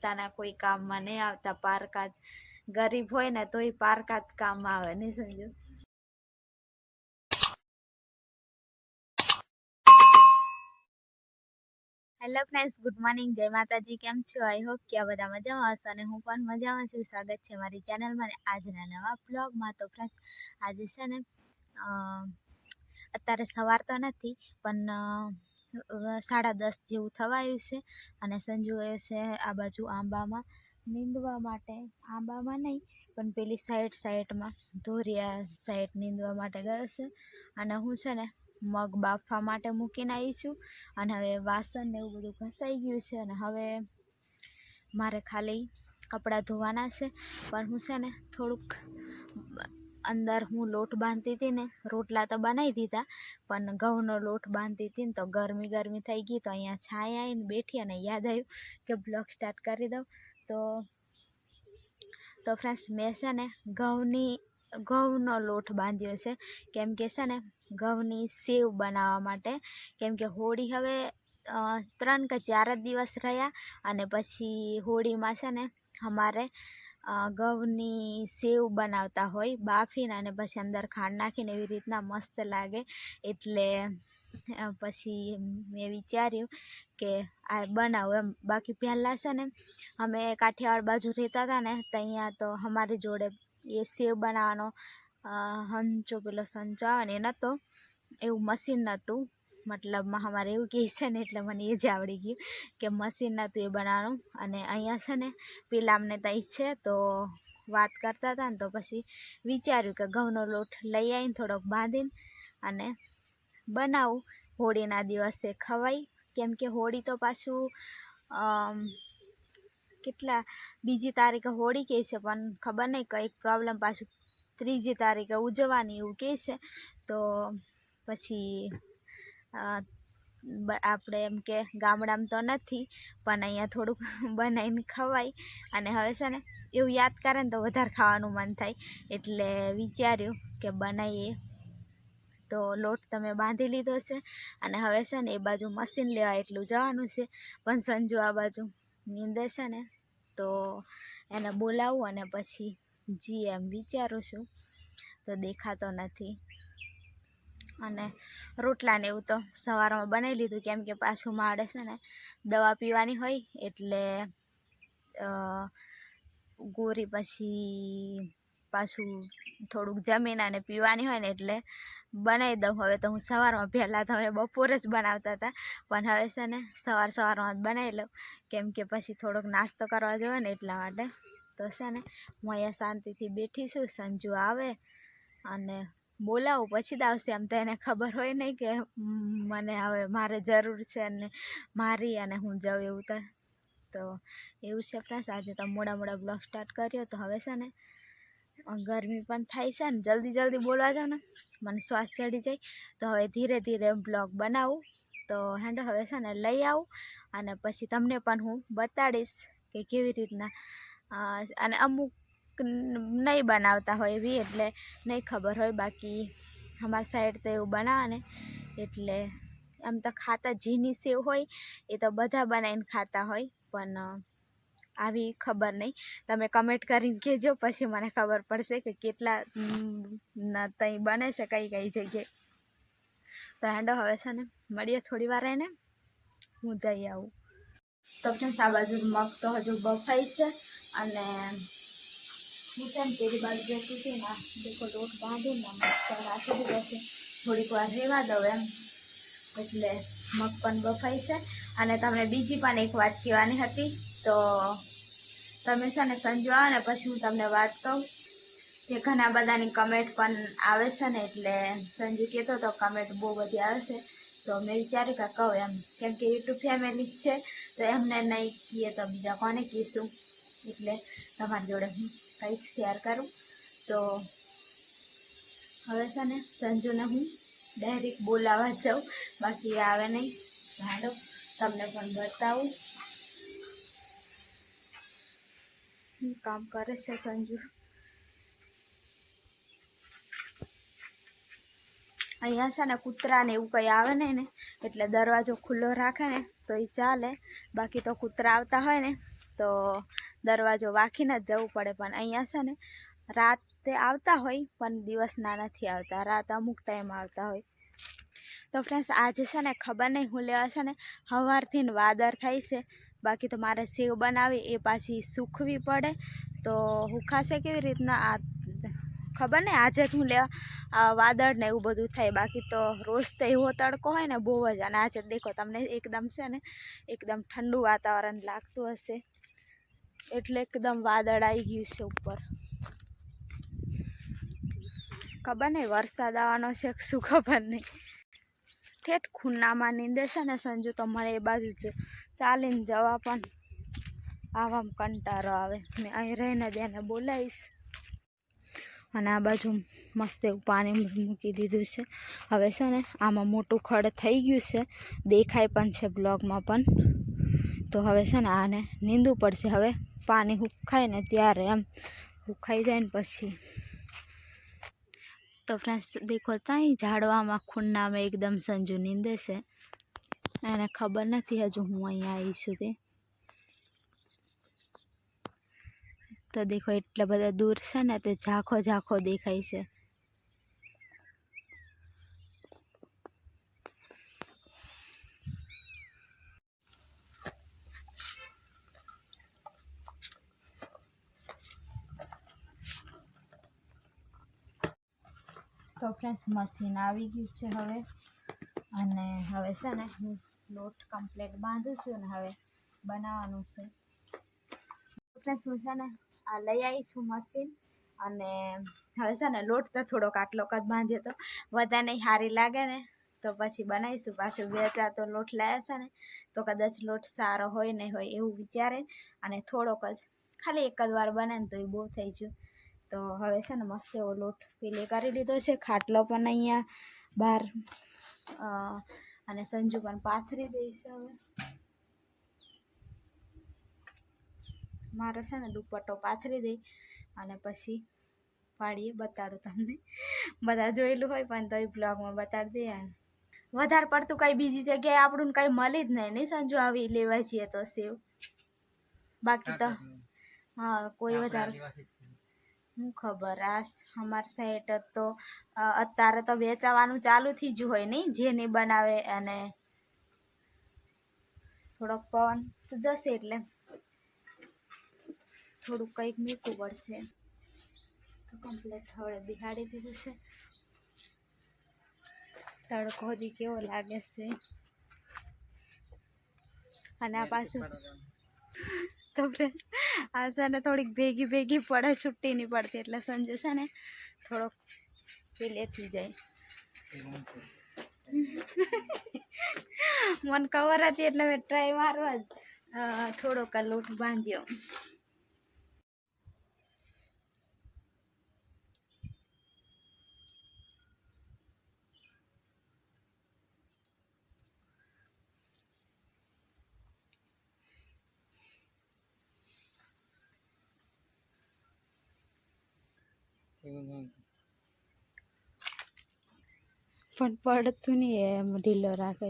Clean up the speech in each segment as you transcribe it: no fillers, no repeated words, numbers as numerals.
પોતાના કોઈ કામમાં નહીં આવતા, પારકા ગરીબ હોય ને તોય પારકા જ કામમાં આવે, નહીં Sanju? Hello friends, good morning, જય માતાજી. કેમ છો? આઈ હોપ કે આ બધા મજામાં હશો અને હું પણ મજામાં છું. સ્વાગત છે મારી ચેનલમાં અને આજના નવા બ્લોગમાં. તો ફ્રેન્ડ્સ, આજે છે ને અત્યારે સવાર તો નથી પણ 10:30 જેવું થવા આવ્યું છે અને સંજુ ગયો છે આ બાજુ આંબામાં નીંદવા માટે. આંબામાં નહીં પણ પેલી સાઈડમાં ધોરિયા સાઈડ નીંદવા માટે ગયો છે અને હું છે ને મગ બાફવા માટે મૂકીને આવી છું અને હવે વાસણ ને એવું બધું ઘસાઈ ગયું છે અને હવે મારે ખાલી કપડાં ધોવાના છે. પણ હું છે ને થોડુંક અંદર હું લોટ બાંધતી હતી ને, રોટલા તો બનાવી દીધા પણ ઘઉંનો લોટ બાંધતી હતી ને તો ગરમી થઈ ગઈ. તો અહીંયા છાયા આવીને બેઠી અને યાદ આવ્યું કે બ્લોગ સ્ટાર્ટ કરી દઉં. તો ફ્રેન્ડ્સ, મેં છે ને ઘઉંનો લોટ બાંધ્યો છે, કેમ કે છે ને ઘઉંની સેવ બનાવવા માટે. કેમ કે હોળી હવે 3 કે 4 જ દિવસ રહ્યા અને પછી હોળીમાં છે ને અમારે ઘઉંની સેવ બનાવતા હોય બાફીને અને પછી અંદર ખાંડ નાખીને, એવી રીતના મસ્ત લાગે. એટલે પછી મેં વિચાર્યું કે આ બનાવું એમ. બાકી પહેલાં છે ને અમે કાઠિયાવાડ બાજુ રહેતા હતા ને, ત્યાં તો અમારી જોડે એ સેવ બનાવવાનો પેલો સંચો આવે ને એ નહોતો, એવું મશીન નહોતું. મતલબમાં અમારે એવું કહે છે ને એટલે મને એ જ આવડી ગયું કે મશીન નહોતું એ બનાવવાનું. અને અહીંયા છે ને પેલા અમને તઈ છે તો વાત કરતા હતા ને તો પછી વિચાર્યું કે ઘઉંનો લોટ લઈ આવીને થોડોક બાંધીને અને બનાવું, હોળીના દિવસે ખવાય. કેમ કે હોળી તો પાછું બીજી તારીખે હોળી કહે છે પણ ખબર નહીં કંઈક પ્રોબ્લેમ, પાછું 3જી તારીખે ઉજવવાની એવું કહે છે. તો પછી આપણે એમ કે ગામડામાં તો નથી પણ અહીંયા થોડુંક બનાવીને ખવાય. અને હવે છે ને એવું યાદ કરે ને તો વધારે ખાવાનું મન થાય, એટલે વિચાર્યું કે બનાવીએ. તો લોટ તમે બાંધી લીધો છે અને હવે છે ને એ બાજુ મશીન લેવા એટલું જવાનું છે. પણ સંજુ આ બાજુ નીંદે છે ને તો એને બોલાવું અને પછી એમ વિચારું છું, તો દેખાતો નથી. અને રોટલા ને એવું તો સવારમાં બનાવી લીધું, કેમ કે પાછું મારે છે ને દવા પીવાની હોય એટલે ગોરી પછી પાછું થોડુંક જમીન અને પીવાની હોય ને એટલે બનાવી દઉં. હવે તો હું સવારમાં, પહેલાં તો હવે બપોરે જ બનાવતા હતા પણ હવે છે ને સવારમાં જ બનાવી લઉં, કેમ કે પછી થોડોક નાસ્તો કરવા જોઈએ ને એટલા માટે. તો છે ને હું અહીંયા શાંતિથી બેઠી છું, સંજુ આવે અને બોલાવું પછી જ આવશે. આમ તો એને ખબર હોય નહીં કે મને હવે મારે જરૂર છે અને હું જાઉં એવું. તો એવું છે પ્લસ આજે તો મોડા બ્લોગ સ્ટાર્ટ કર્યો. તો હવે છે ને ગરમી પણ થાય છે ને જલ્દી બોલવા જાઉં ને મને શ્વાસ ચડી જાય. તો હવે ધીરે બ્લોગ બનાવું. તો હેંડો હવે છે ને લઈ આવું અને પછી તમને પણ હું બતાડીશ કે કેવી રીતના. અને અમુક નહીં બનાવતા હોય એવી, એટલે નહીં ખબર હોય. બાકી અમારી સાઈડ તો એવું બનાવે ને એટલે આમ તો ખાતા, જીની સેવ હોય એ તો બધા બનાવીને ખાતા હોય, પણ આવી ખબર નહીં. તમે કમેન્ટ કરીને કહેજો, પછી મને ખબર પડશે કે કેટલા ત્યાં બને છે કઈ જગ્યાએ. તો હેંડો હવે છે ને મળીએ થોડી વાર એને, હું જઈ આવું. તો ફ્રેન્ડ્સ, આ બાજુ મગ તો હજુ બફાઈ છે અને હું છે ને પેલી બાજુ બેઠી હતી ને દેખો લોટ બાંધીને મસ્ત રાખી દીધો છે, થોડીક વાર રહેવા દઉં એમ. એટલે મગ પણ બફાઈ છે. અને તમને બીજી પણ એક વાત કહેવાની હતી. તો તમે છે ને સંજુ આવે ને પછી હું તમને વાત કહું કે ઘણા બધાની કમેન્ટ પણ આવે છે ને, એટલે સંજુ કહેતો તો કમેન્ટ બહુ બધી આવે છે. તો મેં વિચાર્યું કે કહું એમ, કેમ કે યુટ્યુબ ફેમિલી છે તો એમને નહીં કહીએ તો બીજા કોને કહીશું, એટલે તમારી જોડે હું કંઈક શેર કરું. તો હવે છે ને સંજુને હું ડાયરેક્ટ બોલાવવા જાઉં, બાકી આવે નહીં. હાલો તમને પણ બતાવું શું કામ કરે છે સંજુ. અહીંયા છે ને કૂતરા ને એવું કંઈ આવે ને એટલે દરવાજો ખુલ્લો રાખે ને તો એ ચાલે. બાકી તો કૂતરા આવતા હોય ને તો દરવાજો વાંકીને જ જવું પડે. પણ અહીંયા છે ને રાતે આવતા હોય પણ દિવસના નથી આવતા, રાત અમુક ટાઈમ આવતા હોય. તો ફ્રેન્ડ્સ આજે છે ને ખબર નહીં હું લેવા છે ને સવારથી વાદળ થાય છે. બાકી તો મારે સેવ બનાવી એ પાછી સૂકવી પડે, તો હુકાશે કેવી રીતના આ ખબર નહીં. આજે જ હું લેવા વાદળ ને એવું બધું થાય, બાકી તો રોજ તો એવો તડકો હોય ને બહુ જ. અને આજે દેખો તમને એકદમ છે ને એકદમ ઠંડુ વાતાવરણ લાગતું હશે, એટલે એકદમ વાદળ આવી ગયું છે ઉપર. ખબર નહીં વરસાદ આવવાનો છે શું ખબર નહીં. ઠેઠ ખૂનામાં નીંદે છે ને સંજુ, તો મને એ બાજુ જ ચાલીને જવા પણ આવામાં કંટાળો આવે. મેં અહીં રહીને તેને બોલાવીશ. અને આ બાજુ મસ્ત એવું પાણી મૂકી દીધું છે. હવે છે ને આમાં મોટું ખડ થઈ ગયું છે, દેખાય પણ છે બ્લોગમાં પણ. તો હવે છે ને આને નીંદવું પડશે. હવે પાણી સુકાય ને ત્યારે એમ સુકાઈ જાય ને પછી. તો ફ્રેન્ડ્સ દેખો ત્યાં ઝાડવામાં ખૂણામાં એકદમ સંજુ નીંદે છે. એને ખબર નથી હજુ હું અહીંયા આવી છું તે. તો દેખો એટલા બધા દૂર છે ને તે ઝાંખો ઝાંખો દેખાય છે. તો ફ્રેન્ડ્સ મશીન આવી ગયું છે હવે. અને હવે છે ને હું લોટ કમ્પ્લીટ બાંધું છું ને હવે બનાવવાનું છે. ફ્રેન્ડ્સ હું છે ને આ લઈ આવી છું મશીન. અને હવે છે ને લોટ તો થોડોક આટલોક જ બાંધ્યો તો વધારે નહીં સારી લાગે ને, તો પછી બનાવીશું. પાછું 2-4 તો લોટ લાવ્યા છે ને, તો કદાચ લોટ સારો હોય નહીં હોય એવું વિચારે. અને થોડોક જ ખાલી એક જ વાર બને ને તો એ બહુ થઈ ગયું. તો હવે છે ને મસ્ત એવો લોટ પેલે કરી લીધો છે. ખાટલો પણ અહીંયા બહાર અને સંજુ પણ પાથરી દઈશ. હવે મારો છે ને દુપટ્ટો પાથરી દઈ અને પછી પાડીએ બતાડું તમને. બધા જોયેલું હોય પણ તો એ બ્લોગમાં બતાડી દઈએ. વધારે પડતું કંઈ બીજી જગ્યાએ આપણને કંઈ મળી જ નહીં સંજુ આવી લેવા છીએ તો સેવ. બાકી તો હા કોઈ વધારે હું ખબર. આ અમારી સાઈડ તો અત્યારે તો વેચાવાનું ચાલુ થઈ જ હોય નહીં, જે નહીં બનાવે. અને થોડોક પવન તો જશે એટલે થોડુંક કંઈક મૂકવું પડશે. તો કમ્પ્લીટ હવે બિહાડી દીધું છે. તડકો હજી કેવો લાગે છે. અને આ પાછું તો ફ્રેન્ડ્સ આ છે ને થોડીક ભેગી ભેગી પડે, છૂટી નહીં પડતી. એટલે સંજુ છે ને થોડોક પેલેથી જાય. મને ખબર હતી એટલે મેં ટ્રાય મારવા જ થોડોક લોટ બાંધ્યો. પણ પડતું નહીં એમ ઢીલો રાખે.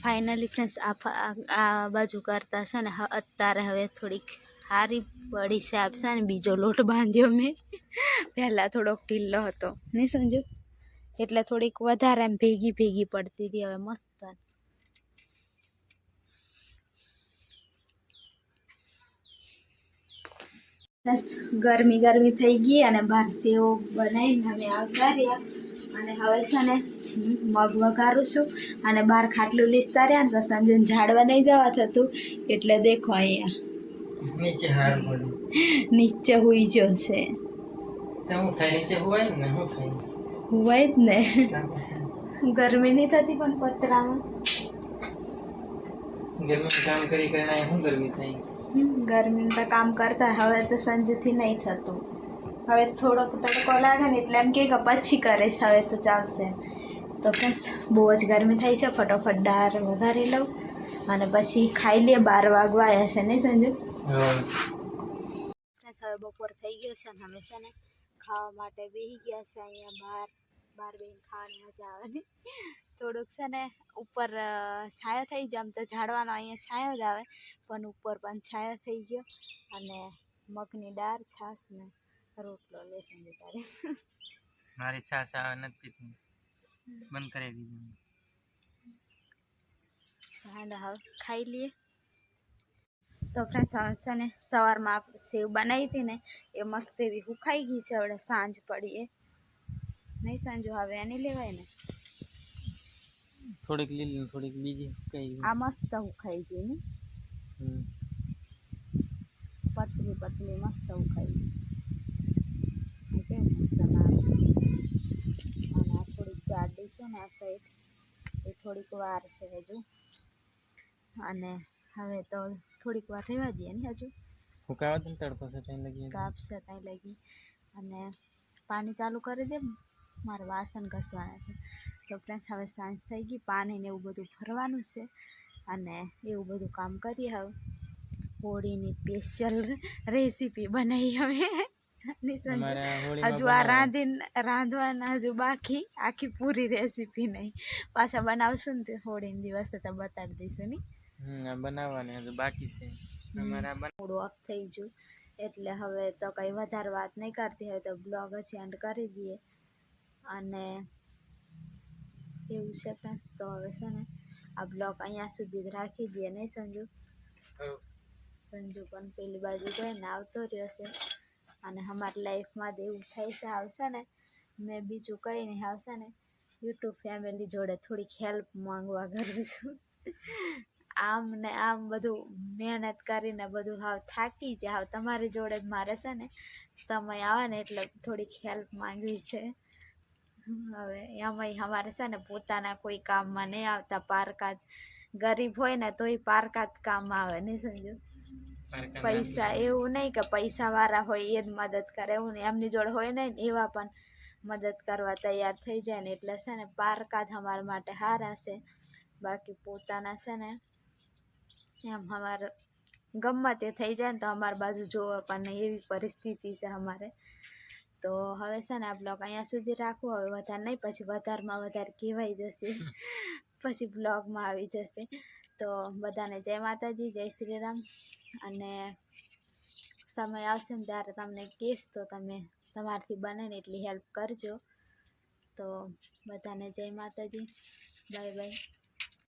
ફાઇનલી ફ્રેન્ડ્સ આ બાજુ કરતા છે ને અત્યારે હવે થોડીક સારી પડી છે. આપશે ને બીજો લોટ બાંધ્યો મેં. પહેલાં થોડોક ઢીલો હતો નહીં સંજુ, એટલે થોડીક વધારે એમ ભેગી ભેગી પડતી હતી. હવે મસ્ત બસ ગરમી ગરમી થઈ ગઈ અને બહાર સેવ બનાવીને અમે આવતા રહ્યા. અને હવે છે ને મગ વઘારું છું અને બહાર ખાટલું લીસતા રહ્યા ને તો સંજુને ઝાડવા નહીં જવા થતું. એટલે દેખો અહીંયા નીચે હુઈ ગયો છે. હુવાય જ ને, ગરમી નહીં થતી પણ પતરામાં ગરમીનું તો કામ કરતા. હવે તો સંજુથી નહીં થતું. હવે થોડોક તડકો લાગે ને એટલે એમ કે પછી કરે છે. હવે તો ચાલશે. તો બસ બહુ જ ગરમી થઈ છે. ફટોફટ દાળ વઘારી લઉં અને પછી ખાઈ લઈએ. 12 વાગવા આવ્યા છે નહીં સંજુ? હવે બપોર થઈ ગયો છે ને અમે છે ને ખાવા માટે બેસી ગયા છે. અહીંયા બહાર બેસીને ખાવાની મજા આવે ને. થોડુંક છે ને ઉપર છાયો થઈ ગયો. આમ તો ઝાડવાનો અહીંયા છાયો જ આવે, પણ ઉપર પણ છાયો થઈ ગયો. અને મગની દાળ, છાશ ને રોટલો લેસન તારે. મારી છાશ આવે નથી પીતી, બંધ કરી દીધું. હા, હવે ખાઈ લઈએ. તો ફ્રેન્ડ્સ છે ને સવારમાં આપણે સેવ બનાવી હતી ને એ મસ્ત એવી સુકાઈ ગઈ છે. હવે સાંજ પડી એ નહીં, સાંજો હવે એની લેવાય ને. થોડીક લીલી થોડીક બીજી સુકાઈ ગઈ. આ મસ્ત સુકાઈ ગઈ ને, પતલી પતલી મસ્ત સુકાઈ ગઈ. કેવું મસ્ત લાગે. અને આ થોડીક જાડી છે ને આ સાઈડ, એ થોડીક વાર છે હજુ. અને હવે તો થોડીક વાર રહેવા દઈએ ને હજુ. ફૂકાવા તો તડકો છે ત્યાં લગી કાપશે ત્યાં લગી. અને પાણી ચાલુ કરી દે, મારે વાસણ ઘસવાના છે. તો ફ્રેન્ડ્સ હવે સાંજ થઈ ગઈ, પાણી ને એવું બધું ભરવાનું છે. અને એવું બધું કામ કરીએ. હવે હોળીની સ્પેશિયલ રેસીપી બનાવી હવે. હજુ આ રાંધવાના હજુ બાકી, આખી પૂરી રેસીપી નહીં. પાછા બનાવશું ને તે હોળીના દિવસે તો બતાડી દઈશું ને. બનાવવાની હજુ બાકી છે. મૂડ ઓફ થઈ ગયું એટલે હવે તો કંઈ વધારે વાત નહીં કરતી. હોય તો બ્લોગ જ એન્ડ કરી દઈએ. અને એવું છે ફ્રેન્ડ્સ, તો હવે છે ને આ બ્લોગ અહીંયા સુધી જ રાખી દઈએ નહીં સંજુ? સંજુ પણ પેલી બાજુ જઈને આવતો રહ્યો છે. અને અમારી લાઈફમાં તો એવું થાય છે, આવશે ને મેં બીજું કંઈ નહીં, આવશે ને યુટ્યુબ ફેમિલી જોડે થોડીક હેલ્પ માંગવા કરું છું. આમ ને આમ બધું મહેનત કરીને બધું હાવ થાકી જાય. હાવ તમારી જોડે જ મારે છે ને સમય આવે ને એટલે થોડીક હેલ્પ માંગવી છે. હવે એમાંય અમારે છે ને પોતાના કોઈ કામમાં નહીં આવતા. પારકા ગરીબ હોય ને તોય પારકા જ કામ આવે નહીં સમજો. પૈસા એવું નહીં કે પૈસા વાળા હોય એ જ મદદ કરે, એવું નહીં. એમની જોડે હોય નહીં ને એવા પણ મદદ કરવા તૈયાર થઈ જાય ને. એટલે છે ને પારકા જ અમારા માટે સારા છે. બાકી પોતાના છે ને એમ અમારે ગમે તે થઈ જાય ને તો અમારી બાજુ જોવા પણ નહીં, એવી પરિસ્થિતિ છે અમારે. તો હવે છે ને આ બ્લોગ અહીંયા સુધી રાખવું. હવે વધારે નહીં, પછી વધારમાં વધારે કહેવાઈ જશે, પછી બ્લોગમાં આવી જશે. તો બધાને જય માતાજી, જય શ્રી રામ. અને સમય આવશે ને ત્યારે તમને કહીશ તો તમે તમારાથી બને ને એટલી હેલ્પ કરજો. તો બધાને જય માતાજી, બાય બાય.